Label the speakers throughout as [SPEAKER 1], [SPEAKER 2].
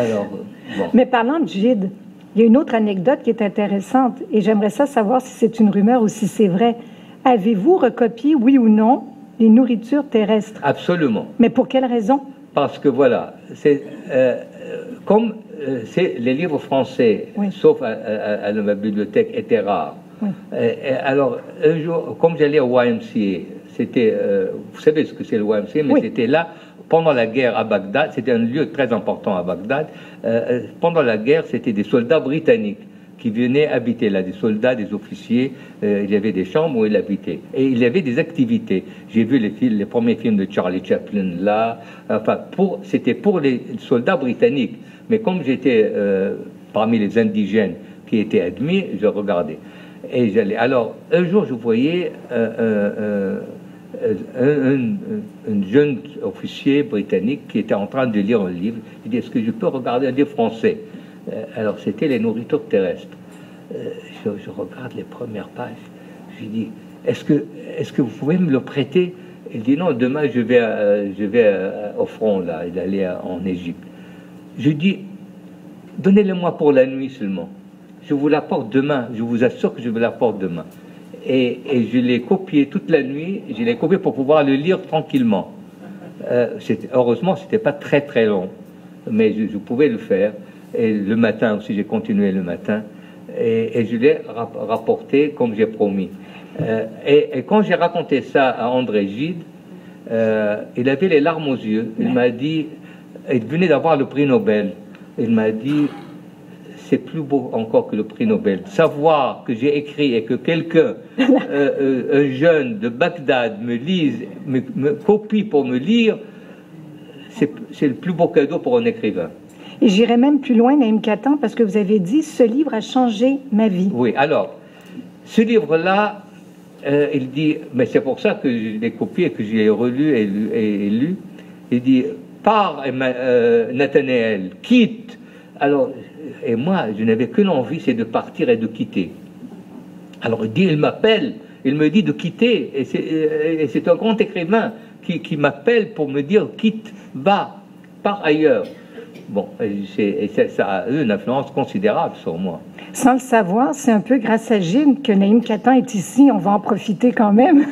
[SPEAKER 1] Alors, bon.
[SPEAKER 2] Mais parlant de Gide, il y a une autre anecdote qui est intéressante et j'aimerais ça savoir si c'est une rumeur ou si c'est vrai. Avez-vous recopié, oui ou non, les nourritures terrestres?
[SPEAKER 1] Absolument.
[SPEAKER 2] Mais pour quelle raison?
[SPEAKER 1] Parce que voilà, comme c'est les livres français,
[SPEAKER 2] oui.
[SPEAKER 1] sauf à ma bibliothèque, étaient rares.
[SPEAKER 2] Oui.
[SPEAKER 1] Alors, un jour, comme j'allais au YMCA, c'était, vous savez ce que c'est le YMCA, mais oui. C'était là, pendant la guerre à Bagdad, c'était un lieu très important à Bagdad. Pendant la guerre, c'était des soldats britanniques qui venaient habiter là, des soldats, des officiers. Il y avait des chambres où ils habitaient. Et il y avait des activités. J'ai vu les premiers films de Charlie Chaplin là. Enfin, c'était pour les soldats britanniques. Mais comme j'étais parmi les indigènes qui étaient admis, je regardais. Et j'allais. Alors, un jour, je voyais un jeune officier britannique qui était en train de lire un livre. Il dit, est-ce que je peux regarder un livre français? Alors, c'était les nourritures terrestres. Je regarde les premières pages. Je lui dis, est-ce que vous pouvez me le prêter? Il dit, non, demain, je vais au front, là. Il allait en Égypte. Je dis, donnez-le-moi pour la nuit seulement. Je vous l'apporte demain. Je vous assure que je vous l'apporte demain. Et je l'ai copié toute la nuit. Je l'ai copié pour pouvoir le lire tranquillement. Heureusement, ce n'était pas très, très long. Mais je pouvais le faire. Et le matin aussi, j'ai continué le matin. Et je l'ai rapporté comme j'ai promis. Et quand j'ai raconté ça à André Gide, il avait les larmes aux yeux. Il m'a dit, il venait d'avoir le prix Nobel. Il m'a dit, c'est plus beau encore que le prix Nobel. Savoir que j'ai écrit et que quelqu'un, un jeune de Bagdad, me lise, me copie pour me lire, c'est le plus beau cadeau pour un écrivain.
[SPEAKER 2] Et j'irai même plus loin, Naïm Katan, parce que vous avez dit, ce livre a changé ma vie.
[SPEAKER 1] Oui, alors, ce livre-là, il dit, mais c'est pour ça que je l'ai copié, que je l'ai relu et lu. Il dit, pars, Nathanaël, quitte. Alors, et moi, je n'avais qu'une envie, c'est de partir et de quitter. Alors, il m'appelle, il me dit de quitter, et c'est un grand écrivain qui m'appelle pour me dire, quitte, va, pars ailleurs. Bon, et ça a eu une influence considérable sur moi.
[SPEAKER 2] Sans le savoir, c'est un peu grâce à Gide que Naïm Katan est ici, on va en profiter quand même.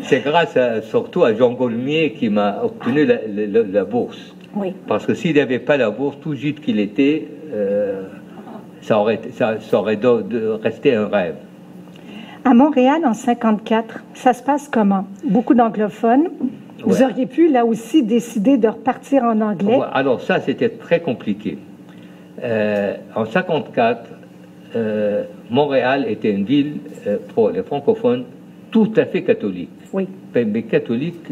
[SPEAKER 1] C'est grâce surtout à Jean Gaulmier qui m'a obtenu la bourse.
[SPEAKER 2] Oui.
[SPEAKER 1] Parce que s'il n'y avait pas la bourse, tout Gide qu'il était, ça aurait resté un rêve.
[SPEAKER 2] À Montréal, en 1954, ça se passe comment? Beaucoup d'anglophones. Vous auriez pu, là aussi, décider de repartir en anglais?
[SPEAKER 1] Alors ça, c'était très compliqué. En 1954, Montréal était une ville, pour les francophones, tout à fait catholique.
[SPEAKER 2] Oui.
[SPEAKER 1] Mais catholique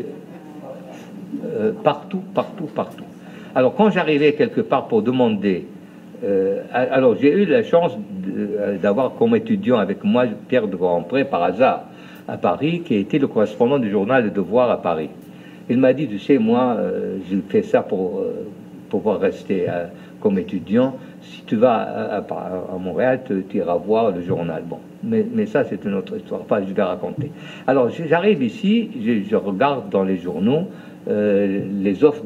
[SPEAKER 1] partout, partout, partout. Alors quand j'arrivais quelque part pour demander... alors j'ai eu la chance d'avoir comme étudiant avec moi Pierre de Grandpré, par hasard, à Paris, qui a été le correspondant du journal Le Devoir à Paris. Il m'a dit, tu sais, moi, je fais ça pour pouvoir rester comme étudiant. Si tu vas à Montréal, tu iras voir le journal. Bon, mais ça, c'est une autre histoire. Enfin, je vais raconter. Alors, j'arrive ici, je regarde dans les journaux les offres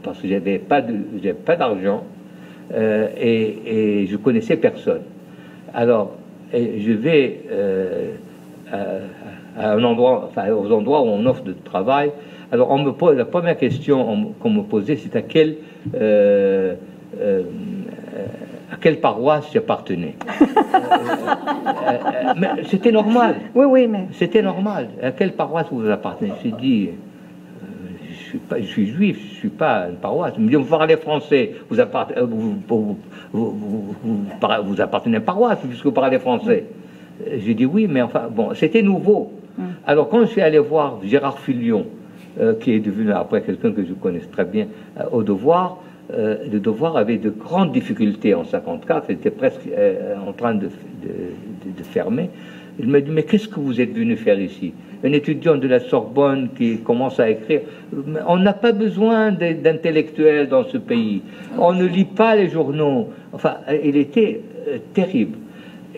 [SPEAKER 1] parce que j'avais pas d'argent et je connaissais personne. Alors, je vais à un endroit, enfin, aux endroits où on offre de travail. Alors, on me pose, la première question qu'on me posait, c'est à quelle paroisse j'appartenais. Mais c'était normal.
[SPEAKER 2] Oui, oui, mais...
[SPEAKER 1] C'était normal. À quelle paroisse vous appartenez? J'ai dit, je suis juif, je ne suis pas une paroisse. Il me dit, vous parlez français, vous appartenez à une paroisse puisque vous parlez français. J'ai dit oui, mais enfin, bon, c'était nouveau. Alors, quand je suis allé voir Gérard Filion, qui est devenu après quelqu'un que je connais très bien, au Devoir, le Devoir avait de grandes difficultés en 1954, il était presque en train de fermer. Il m'a dit, mais qu'est-ce que vous êtes venu faire ici? Un étudiant de la Sorbonne qui commence à écrire. On n'a pas besoin d'intellectuels dans ce pays. On ne lit pas les journaux. Enfin, il était terrible.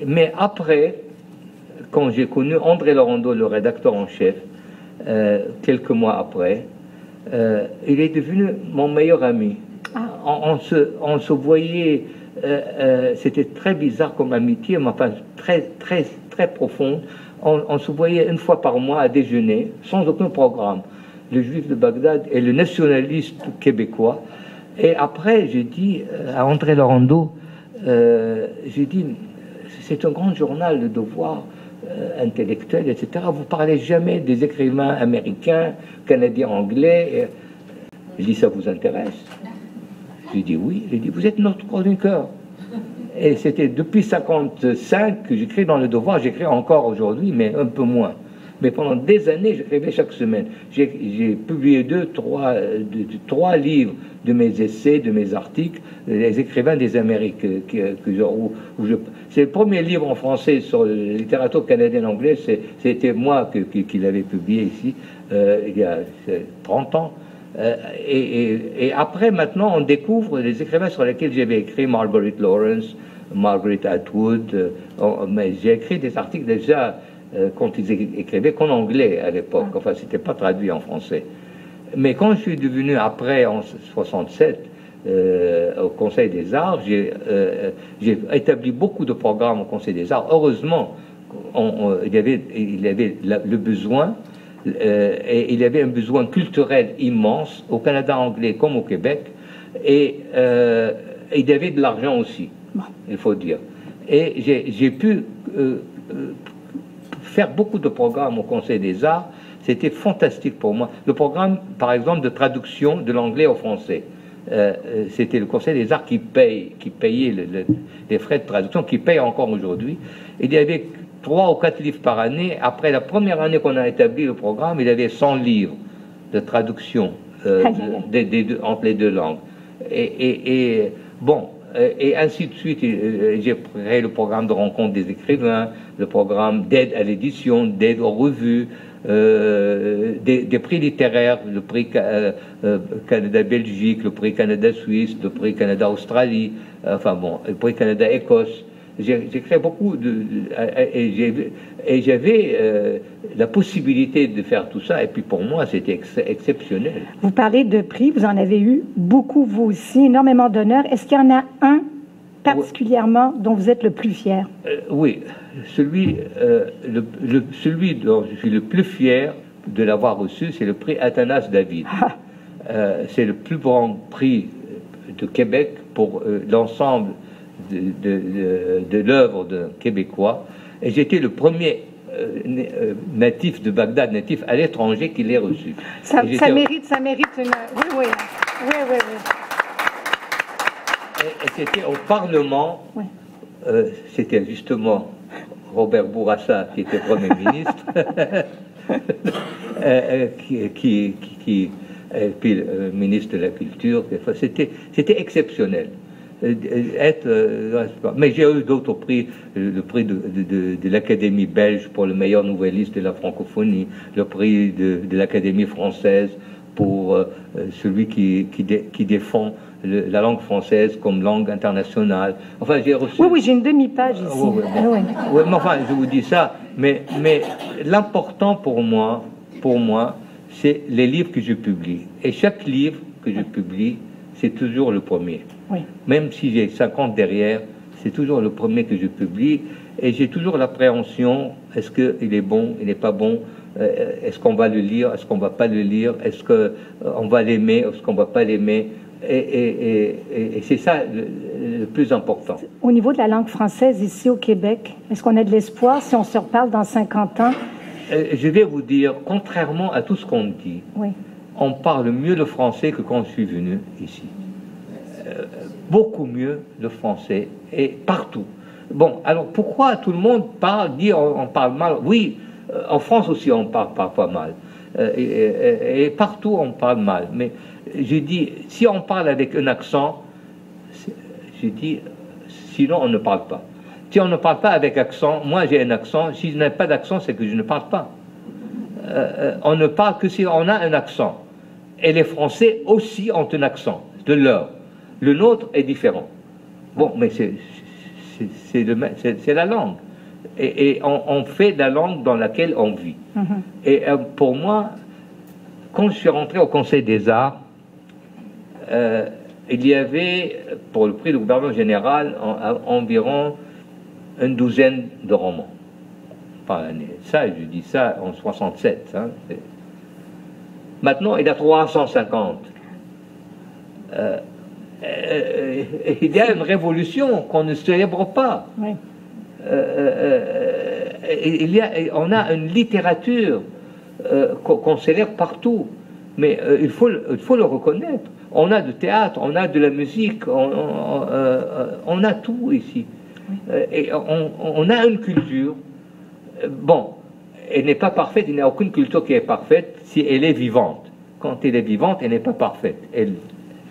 [SPEAKER 1] Mais après, quand j'ai connu André Laurando, le rédacteur en chef, quelques mois après, il est devenu mon meilleur ami. on se voyait, c'était très bizarre comme amitié, mais enfin très, très, très profonde. On se voyait une fois par mois à déjeuner, sans aucun programme. Le juif de Bagdad et le nationaliste québécois. Et après, j'ai dit à André Laurando, j'ai dit, c'est un grand journal, Le Devoir, intellectuel, etc. Vous parlez jamais des écrivains américains, canadiens, anglais. Je dis, ça vous intéresse? J'ai dit oui. J'ai dit, vous êtes notre chroniqueur. Et c'était depuis 1955 que j'écris dans Le Devoir. J'écris encore aujourd'hui, mais un peu moins. Mais pendant des années, j'écrivais chaque semaine. J'ai publié trois livres de mes essais, de mes articles, les écrivains des Amériques. C'est le premier livre en français sur la littérature canadienne-anglaise. C'était moi qui l'avais publié ici, il y a 30 ans. Et après, maintenant, on découvre les écrivains sur lesquels j'avais écrit, Margaret Lawrence, Margaret Atwood. Mais j'ai écrit des articles déjà quand ils écrivaient qu'en anglais à l'époque. Enfin, c'était pas traduit en français. Mais quand je suis devenu, après, en 67, au Conseil des Arts, j'ai établi beaucoup de programmes au Conseil des Arts. Heureusement, il y avait le besoin, et il y avait un besoin culturel immense au Canada anglais comme au Québec, et il y avait de l'argent aussi, il faut dire. Et j'ai pu faire beaucoup de programmes au Conseil des Arts. C'était fantastique pour moi. Le programme, par exemple, de traduction de l'anglais au français, c'était le Conseil des Arts qui payait les frais de traduction, qui paye encore aujourd'hui. Il y avait 3 ou 4 livres par année. Après la première année qu'on a établi le programme, il y avait 100 livres de traduction entre les deux langues. Et ainsi de suite. J'ai créé le programme de rencontre des écrivains, le programme d'aide à l'édition, d'aide aux revues, des prix littéraires, le prix Canada-Belgique, le prix Canada-Suisse, le prix Canada-Australie, le prix Canada-Écosse. J'ai créé beaucoup et j'avais la possibilité de faire tout ça, et puis pour moi c'était exceptionnel.
[SPEAKER 2] Vous parlez de prix, vous en avez eu beaucoup vous aussi, énormément d'honneurs. Est-ce qu'il y en a un particulièrement dont vous êtes le plus fier?
[SPEAKER 1] Oui, celui dont je suis le plus fier de l'avoir reçu, c'est le prix Athanas David. C'est le plus grand prix de Québec pour l'ensemble de l'œuvre de Québécois, et j'étais le premier natif de Bagdad, natif à l'étranger, qui l'ait reçu.
[SPEAKER 2] Ça mérite une... Oui.
[SPEAKER 1] Et c'était au Parlement,
[SPEAKER 2] oui.
[SPEAKER 1] C'était justement Robert Bourassa qui était Premier ministre, et puis le ministre de la Culture. C'était exceptionnel. Mais j'ai eu d'autres prix, le prix de l'Académie belge pour le meilleur nouvelliste de la francophonie, le prix de l'Académie française pour celui qui défend la langue française comme langue internationale. Enfin, j'ai reçu...
[SPEAKER 2] Oui, j'ai une demi-page ici.
[SPEAKER 1] Oui, mais enfin, je vous dis ça, mais l'important pour moi, c'est les livres que je publie. Et chaque livre que je publie, c'est toujours le premier. Oui. Même si j'ai 50 derrière, c'est toujours le premier que je publie. Et j'ai toujours l'appréhension, est-ce qu'il est bon, il n'est pas bon, est-ce qu'on va le lire, est-ce qu'on ne va pas le lire, est-ce qu'on va l'aimer, est-ce qu'on ne va pas l'aimer. Et c'est ça le plus important.
[SPEAKER 2] Au niveau de la langue française, ici au Québec, est-ce qu'on a de l'espoir si on se reparle dans 50 ans?
[SPEAKER 1] Je vais vous dire, contrairement à tout ce qu'on dit, oui. On parle mieux le français que quand je suis venu ici. Beaucoup mieux le français, et partout. Bon, alors pourquoi tout le monde dit on parle mal? Oui, en France aussi on parle parfois mal. Et partout on parle mal. Mais je dis, si on parle avec un accent, je dis, sinon on ne parle pas. Si on ne parle pas avec accent, moi j'ai un accent, si je n'ai pas d'accent, c'est que je ne parle pas. On ne parle que si on a un accent. Et les Français aussi ont un accent de leur. Le nôtre est différent. Bon, mais c'est la langue. Et on fait la langue dans laquelle on vit. Et pour moi, quand je suis rentré au Conseil des Arts, il y avait, pour le prix du gouvernement général, environ une douzaine de romans par année. Ça, je dis ça en 67. Hein. Maintenant, il y a 350. Il y a une révolution qu'on ne célèbre pas.
[SPEAKER 2] Oui.
[SPEAKER 1] On a une littérature qu'on célèbre partout, mais il faut le reconnaître. On a du théâtre, on a de la musique, on a tout ici. Oui. Et on a une culture. Bon, elle n'est pas parfaite, il n'y a aucune culture qui est parfaite si elle est vivante. Quand elle est vivante, elle n'est pas parfaite, elle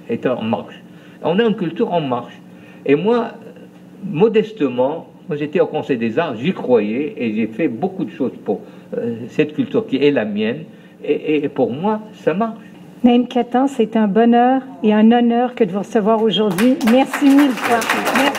[SPEAKER 1] est en marche. On a une culture en marche. Et moi, modestement, moi j'étais au Conseil des Arts, j'y croyais et j'ai fait beaucoup de choses pour cette culture qui est la mienne. Et pour moi, ça marche.
[SPEAKER 2] Naïm Katan, c'est un bonheur et un honneur que de vous recevoir aujourd'hui. Merci mille fois. Merci.